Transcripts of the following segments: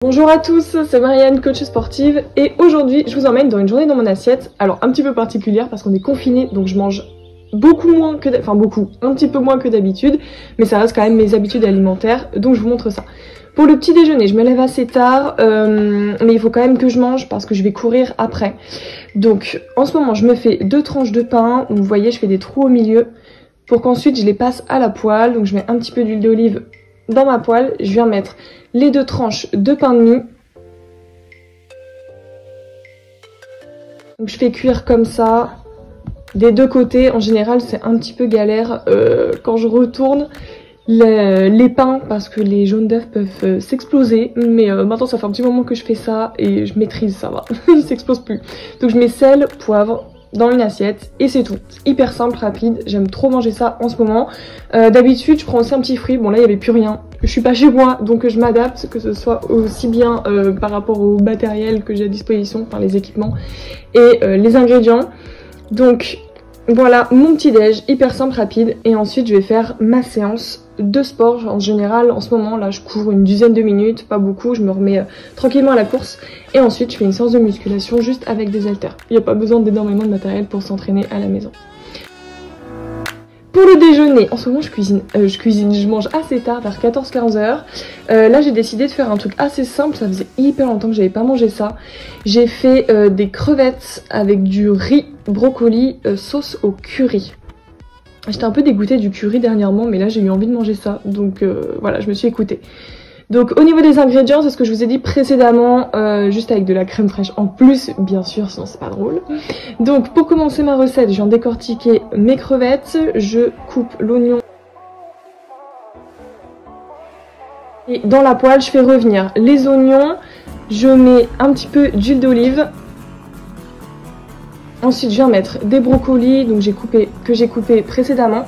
Bonjour à tous, c'est Marianne, coach sportive, et aujourd'hui je vous emmène dans une journée dans mon assiette, alors un petit peu particulière parce qu'on est confiné, donc je mange beaucoup moins que un petit peu moins que d'habitude, mais ça reste quand même mes habitudes alimentaires, donc je vous montre ça. Pour le petit déjeuner, je me lève assez tard, mais il faut quand même que je mange parce que je vais courir après. Donc en ce moment je me fais 2 tranches de pain, où vous voyez je fais des trous au milieu, pour qu'ensuite je les passe à la poêle, donc je mets un petit peu d'huile d'olive dans ma poêle, je viens mettre les 2 tranches de pain de mie. Donc je fais cuire comme ça des deux côtés. En général c'est un petit peu galère quand je retourne les pains parce que les jaunes d'œufs peuvent s'exploser, mais maintenant ça fait un petit moment que je fais ça et je maîtrise, ça va, ils s'explosent plus. Donc je mets sel, poivre dans une assiette et c'est tout. C'est hyper simple, rapide, j'aime trop manger ça en ce moment. D'habitude je prends aussi un petit fruit, bon là il n'y avait plus rien. Je suis pas chez moi donc je m'adapte, que ce soit aussi bien par rapport au matériel que j'ai à disposition, enfin les équipements et les ingrédients. Donc voilà mon petit déj, hyper simple, rapide, et ensuite je vais faire ma séance de sport. En général en ce moment là je cours une dizaine de minutes, pas beaucoup, je me remets tranquillement à la course et ensuite je fais une séance de musculation juste avec des haltères. Il n'y a pas besoin d'énormément de matériel pour s'entraîner à la maison. Pour le déjeuner, en ce moment je mange assez tard, vers 14-15 heures. Là j'ai décidé de faire un truc assez simple, ça faisait hyper longtemps que j'avais pas mangé ça. J'ai fait des crevettes avec du riz, brocoli, sauce au curry. J'étais un peu dégoûtée du curry dernièrement, mais là j'ai eu envie de manger ça, donc voilà, je me suis écoutée. Donc au niveau des ingrédients, c'est ce que je vous ai dit précédemment, juste avec de la crème fraîche en plus, bien sûr, sinon c'est pas drôle. Donc pour commencer ma recette, je viens décortiquer mes crevettes, je coupe l'oignon. Et dans la poêle, je fais revenir les oignons, je mets un petit peu d'huile d'olive. Ensuite, je viens mettre des brocolis donc que j'ai coupé précédemment.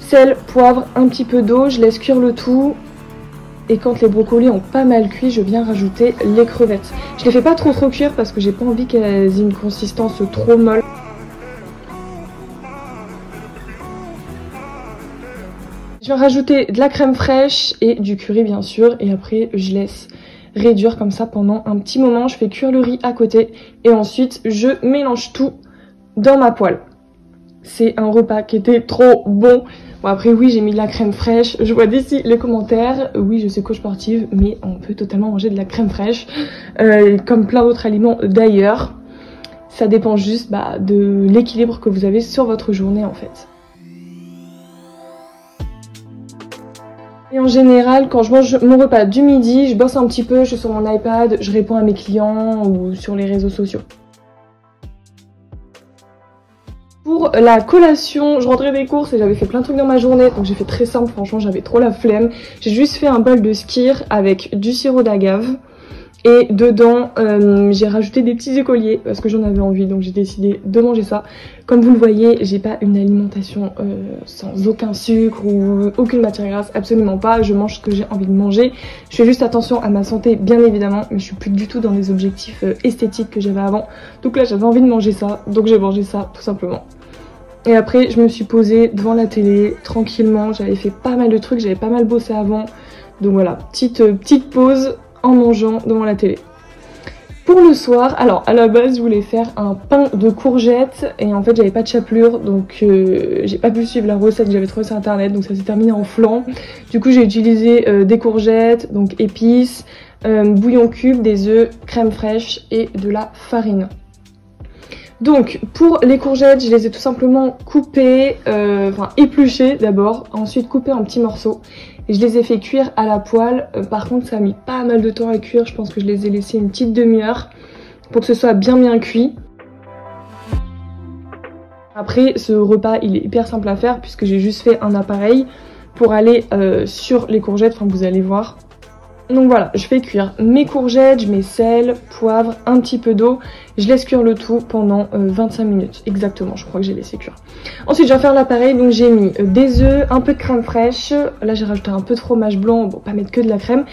Sel, poivre, un petit peu d'eau, je laisse cuire le tout. Et quand les brocolis ont pas mal cuit, je viens rajouter les crevettes. Je les fais pas trop cuire parce que j'ai pas envie qu'elles aient une consistance trop molle. Je viens rajouter de la crème fraîche et du curry bien sûr. Et après je laisse réduire comme ça pendant un petit moment. Je fais cuire le riz à côté et ensuite je mélange tout dans ma poêle. C'est un repas qui était trop bon. Bon après oui j'ai mis de la crème fraîche, je vois d'ici les commentaires, oui je suis coach sportive mais on peut totalement manger de la crème fraîche, comme plein d'autres aliments d'ailleurs. Ça dépend juste de l'équilibre que vous avez sur votre journée en fait. Et en général quand je mange mon repas du midi, je bosse un petit peu, je suis sur mon iPad, je réponds à mes clients ou sur les réseaux sociaux. Pour la collation, je rentrais des courses et j'avais fait plein de trucs dans ma journée, donc j'ai fait très simple, franchement j'avais trop la flemme. J'ai juste fait un bol de skyr avec du sirop d'agave et dedans j'ai rajouté des petits écoliers parce que j'en avais envie, donc j'ai décidé de manger ça. Comme vous le voyez, j'ai pas une alimentation sans aucun sucre ou aucune matière grasse, absolument pas, je mange ce que j'ai envie de manger. Je fais juste attention à ma santé bien évidemment, mais je suis plus du tout dans les objectifs esthétiques que j'avais avant. Donc là j'avais envie de manger ça, donc j'ai mangé ça tout simplement. Et après je me suis posée devant la télé tranquillement, j'avais fait pas mal de trucs, j'avais pas mal bossé avant. Donc voilà, petite pause en mangeant devant la télé. Pour le soir, alors à la base je voulais faire un pain de courgettes et en fait j'avais pas de chapelure donc j'ai pas pu suivre la recette que j'avais trouvée sur internet, donc ça s'est terminé en flan. Du coup j'ai utilisé des courgettes, donc épices, bouillon cube, des œufs, crème fraîche et de la farine. Donc pour les courgettes, je les ai tout simplement coupées, épluchées d'abord, ensuite coupées en petits morceaux. Et je les ai fait cuire à la poêle, par contre ça a mis pas mal de temps à cuire, je pense que je les ai laissées une petite demi-heure pour que ce soit bien cuit. Après ce repas il est hyper simple à faire puisque j'ai juste fait un appareil pour aller sur les courgettes, enfin vous allez voir. Donc voilà, je fais cuire mes courgettes, je mets sel, poivre, un petit peu d'eau. Je laisse cuire le tout pendant 25 minutes, exactement, je crois que j'ai laissé cuire. Ensuite je vais faire l'appareil, donc j'ai mis des œufs, un peu de crème fraîche. Là j'ai rajouté un peu de fromage blanc, bon pas mettre que de la crème.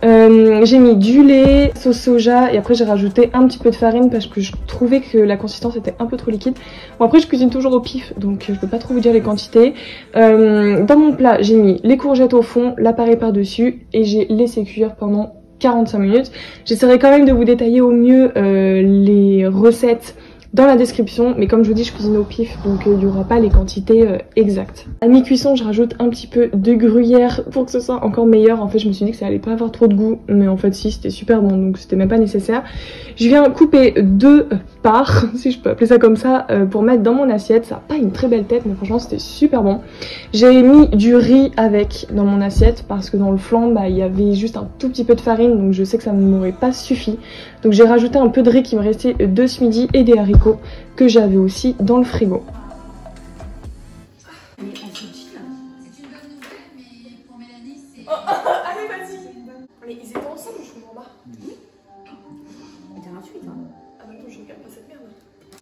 J'ai mis du lait, sauce soja et après j'ai rajouté un petit peu de farine parce que je trouvais que la consistance était un peu trop liquide. Bon après je cuisine toujours au pif donc je peux pas trop vous dire les quantités. Dans mon plat j'ai mis les courgettes au fond, l'appareil par dessus et j'ai laissé cuire pendant 45 minutes. J'essaierai quand même de vous détailler au mieux les recettes dans la description, mais comme je vous dis, je cuisine au pif, donc il n'y aura pas les quantités exactes. À mi-cuisson, je rajoute un petit peu de gruyère pour que ce soit encore meilleur. En fait, je me suis dit que ça allait pas avoir trop de goût, mais en fait si, c'était super bon, donc c'était même pas nécessaire. Je viens couper 2 parts, si je peux appeler ça comme ça, pour mettre dans mon assiette. Ça n'a pas une très belle tête, mais franchement c'était super bon. J'ai mis du riz avec dans mon assiette, parce que dans le flan, bah, il y avait juste un tout petit peu de farine, donc je sais que ça ne m'aurait pas suffi. Donc j'ai rajouté un peu de riz qui me restait de ce midi et des haricots que j'avais aussi dans le frigo. Oh, allez, vas-y. Mais ils étaient ensemble, je comprends pas. Oui. T'es gratuit, toi. Ah, maintenant, je regarde pas cette merde.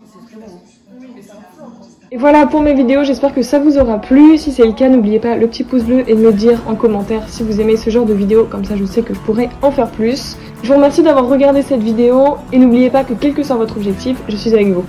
C'est très bon. Oui, mais c'est un flan, quoi. Et voilà pour mes vidéos, j'espère que ça vous aura plu. Si c'est le cas, n'oubliez pas le petit pouce bleu et de me dire en commentaire si vous aimez ce genre de vidéos, comme ça je sais que je pourrais en faire plus. Je vous remercie d'avoir regardé cette vidéo et n'oubliez pas que quel que soit votre objectif, je suis avec vous.